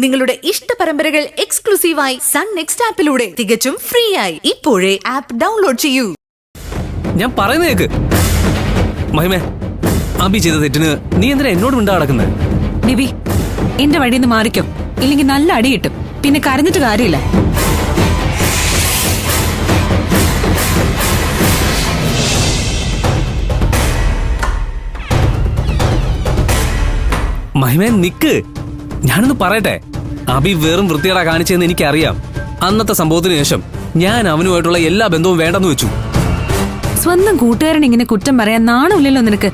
നിങ്ങളുടെ ഇഷ്ട പരമ്പരകൾ എക്സ്ക്ലൂസീവായി സൺ നെക്സ്റ്റ് ആപ്പിലൂടെ തികച്ചും ഫ്രീ ആയി ഇപ്പോഴേ ആപ്പ് ഡൗൺലോഡ് ചെയ്യൂ. ഞാൻ പറയുന്ന കേക്ക്. മഹിമേ, അബി ചെയ്ത തെറ്റിന് നീ എന്തിനാ എന്നോട് മിണ്ടാ നടക്കുന്നത്? നിവി, എന്റെ വഴിയിൽ നിന്ന് മാറിക്കോ, ഇല്ലെങ്കിൽ നല്ല അടി കിട്ടും. പിന്നെ കരഞ്ഞിട്ട് കാര്യമില്ല. മഹിമേ നിക്ക്, ഞാനൊന്ന് പറയട്ടെ. അബി വെറും വൃത്തികേടാ കാണിച്ചതെന്ന് എനിക്കറിയാം. അന്നത്തെ സംഭവത്തിന് ശേഷം ഞാൻ അവനുമായിട്ടുള്ള എല്ലാ ബന്ധവും വേണ്ടെന്ന് വെച്ചു. സ്വന്തം കൂട്ടുകാരൻ ഇങ്ങനെ കുറ്റം പറയാൻ നാണമില്ലല്ലോ നിനക്ക്.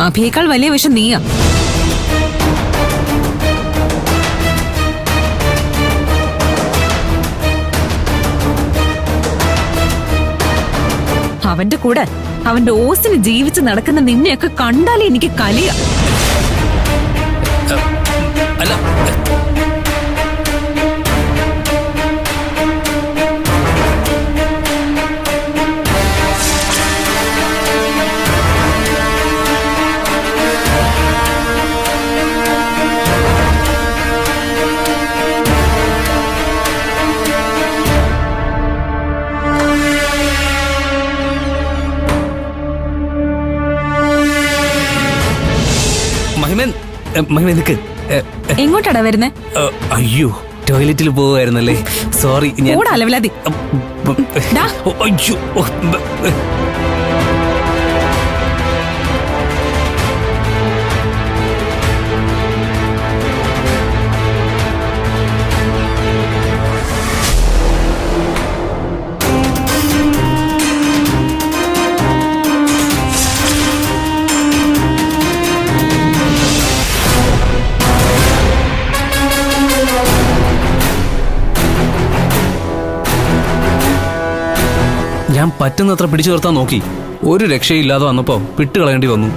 അഭിയേക്കാൾ വലിയ വിഷം നീയാ. അവന്റെ കൂടെ അവന്റെ ഓസിന് ജീവിച്ച് നടക്കുന്ന നിന്നെയൊക്കെ കണ്ടാലേ എനിക്ക് കലിയ. അല്ല, മഹിമേ നിക്ക്. എങ്ങോട്ടാടാ വരുന്നേ? അയ്യോ, ടോയ്ലറ്റിൽ പോവായിരുന്നല്ലേ. സോറി. അലവലാതി. അയ്യോ, ഞാൻ പറ്റുന്നത്ര പിടിച്ചു നിർത്താൻ നോക്കി. ഒരു രക്ഷയില്ലാതെ വന്നപ്പോ വിട്ടുകളയേണ്ടി വന്നു.